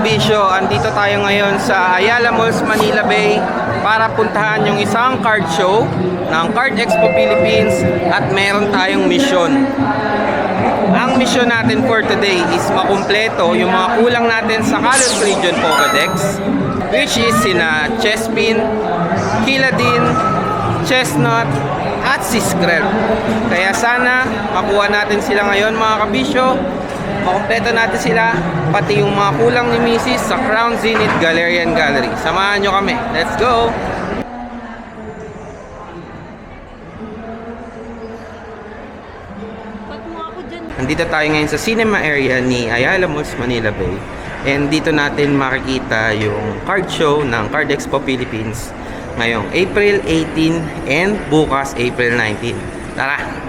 kabisyo, andito tayo ngayon sa Ayala Malls, Manila Bay para puntahan yung isang card show ng Card Expo Philippines at meron tayong mission. Ang mission natin for today is makumpleto yung mga kulang natin sa Kalos Region Pokédex, which is sina Chespin, Kiladin, Chestnut, at Siskrel. Kaya sana makuha natin sila ngayon mga kabisyo. Makumpleto natin sila, pati yung mga kulang ni Mrs. sa Crown Zenith Galerian Gallery. Samahan nyo kami. Let's go! Nandito tayo ngayon sa cinema area ni Ayala Malls, Manila Bay. And dito natin makikita yung card show ng Card Expo Philippines ngayong April 18 and bukas April 19. Tara!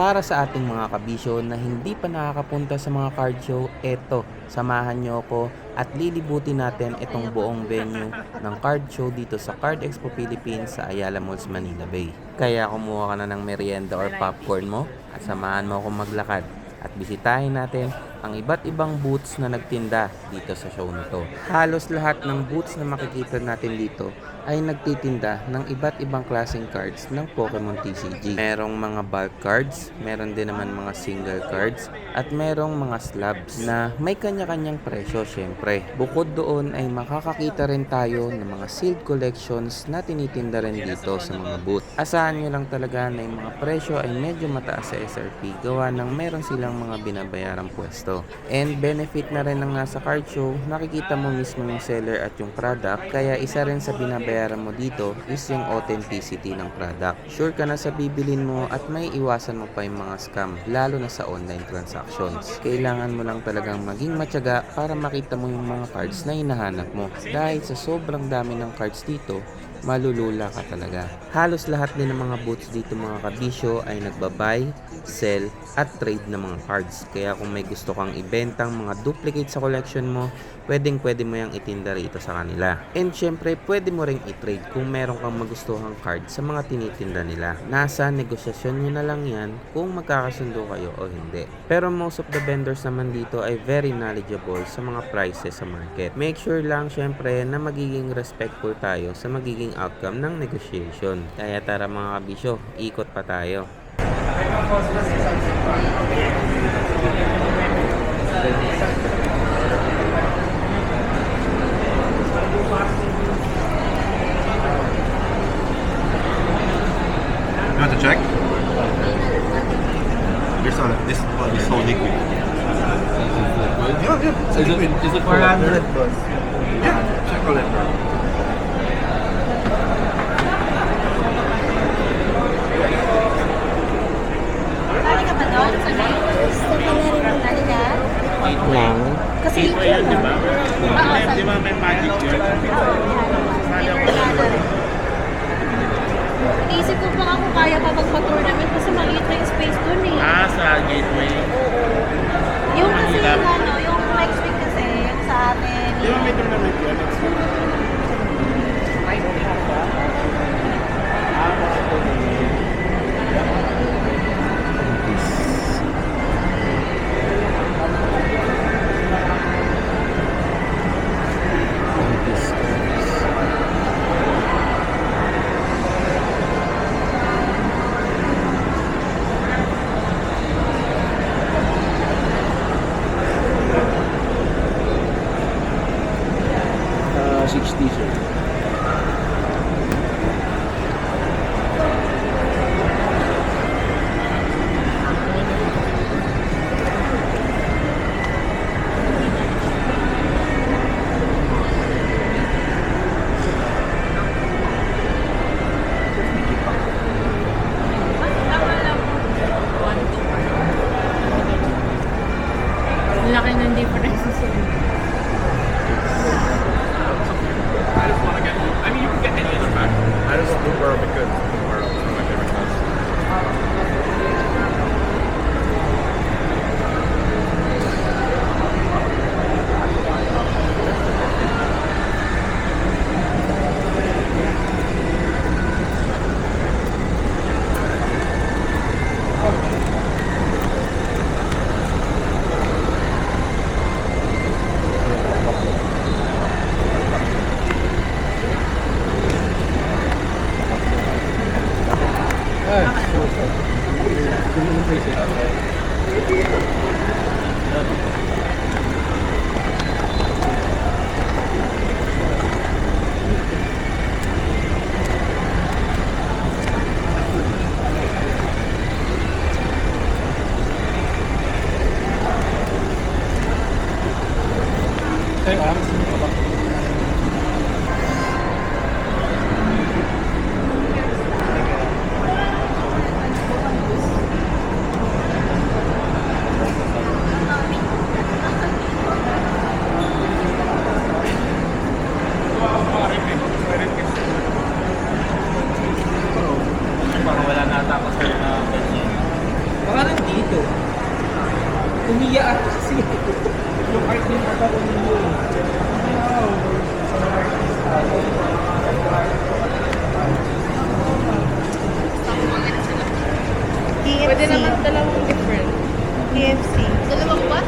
Para sa ating mga kabisyo na hindi pa nakakapunta sa mga card show, eto, samahan nyo ako at lilibutin natin itong buong venue ng card show dito sa Card Expo Philippines sa Ayala Malls, Manila Bay. Kaya kumuha ka na ng merienda or popcorn mo at samahan mo akong maglakad at bisitahin natin ang iba't ibang booths na nagtinda dito sa show nito. Halos lahat ng booths na makikita natin dito ay nagtitinda ng iba't ibang klaseng cards ng Pokemon TCG. Merong mga bulk cards, meron din naman mga single cards, at merong mga slabs na may kanya-kanyang presyo syempre. Bukod doon ay makakakita rin tayo ng mga sealed collections na tinitinda rin dito sa mga booth. Asahan nyo lang talaga na yung mga presyo ay medyo mataas sa SRP gawa ng meron silang mga binabayarang pwesto. And benefit na rin ng nasa card show, nakikita mo mismo yung seller at yung product, kaya isa rin sa binabayaran mo dito is yung authenticity ng product. Sure ka na sa bibilin mo at may iwasan mo pa yung mga scam, lalo na sa online transactions. Kailangan mo lang talagang maging matyaga para makita mo yung mga cards na hinahanap mo. Dahil sa sobrang dami ng cards dito, malulula ka talaga. Halos lahat din ng mga booths dito mga kabisyo ay nagbabuy, sell, at trade ng mga cards. Kaya kung may gusto kang ibentang mga duplicate sa collection mo, pwede mo yung itinda rito sa kanila. And syempre, pwede mo ring i-trade kung meron kang magustuhang card sa mga tinitinda nila. Nasa negosyasyon nyo na lang yan kung magkakasundo kayo o hindi. Pero most of the vendors naman dito ay very knowledgeable sa mga prices sa market. Make sure lang syempre na magiging respectful tayo sa magiging outcome ng negotiation. Kaya tara mga kabisyo, ikot pa tayo. You want to check? There's a, this one is so liquid. Yeah, it's a liquid. Is it 400 plus. Yeah, chocolate. Nang Kasi Ito yan, di ba? Di ba may magic yun? Isip ko pa kung kaya pa magpa-tournament kasi maliit na yung space dun eh. Ah, sa gateway. Yung kasi yung ano, yung next week kasi, yung sa atin. Di ba may tournament yun? Next week. Parang wala na ata ako sa ganyan. Baka nandito. Umiyak kasi. Yung art yung pagkako ninyo. KFC. Pwede naman dalawang different. KFC. Dalawang ba?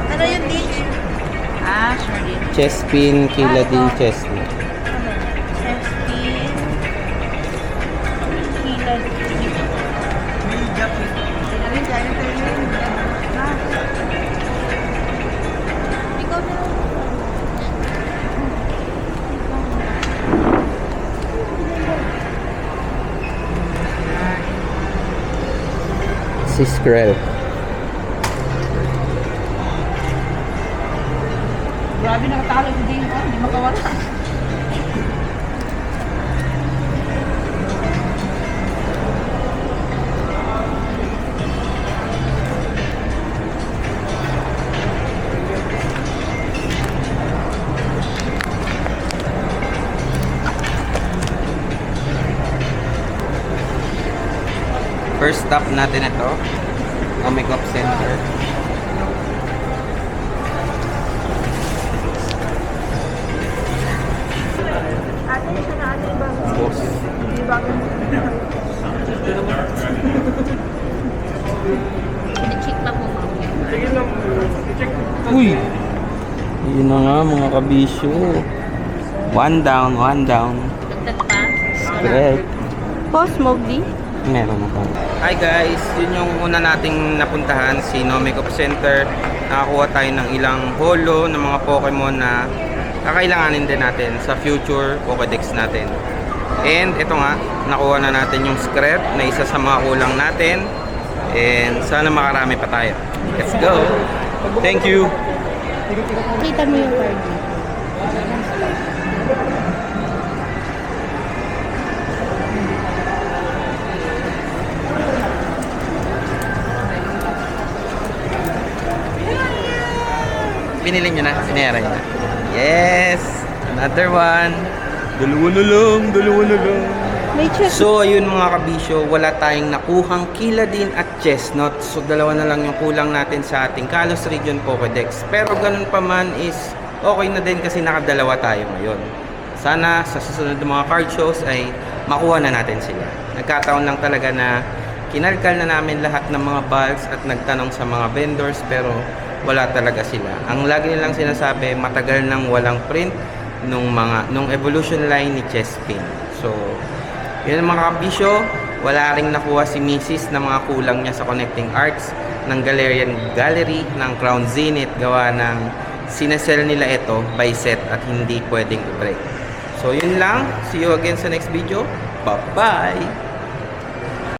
Ano yung dish? Ah, sure. Chespin, kila din chestnut. Chespin. Kilad. Ikaw na. Si Skrill. Grabe, nakatalo ko din. Hindi makawala. First stop natin ito, Omegop Center. Boss. Check na po, ma'am. Uy! Yun na nga mga kabisyo. One down, one down. Dagdag pa. Spread. Post Mowgli. Meron na pa. Hi guys, yun yung una nating napuntahan, si Nomegop Center. Nakakuha tayo ng ilang holo ng mga Pokemon na kakailanganin din natin sa future Pokédex natin. And ito nga, nakuha na natin yung scrap na isa sa mga kulang natin. And sana makarami pa tayo. Let's go! Thank you! Kita mo yung card. Binili nyo na? Sinera nyo na? Yes! Another one. Dalawa na lang. May chest. So, ayun mga kabisyo, wala tayong nakuhang Kiladin at Chestnut. So, dalawa na lang yung kulang natin sa ating Kalos Region Pokédex. Pero ganun pa man is okay na din kasi nakadalawa tayo ngayon. Sana sa susunod ng mga card shows ay makuha na natin sila. Nagkataon lang talaga na kinalkal na namin lahat ng mga bulks at nagtanong sa mga vendors pero wala talaga sila. Ang lagi nilang sinasabi, matagal nang walang print nung evolution line ni Chespin. So, yun ang mga kabisyo, wala ring nakuha si Mrs. na mga kulang niya sa connecting arts ng Galerian Gallery ng Crown Zenith. Gawa ng sinesell nila ito by set at hindi pwedeng i-break. So yun lang, see you again sa next video. Bye-bye!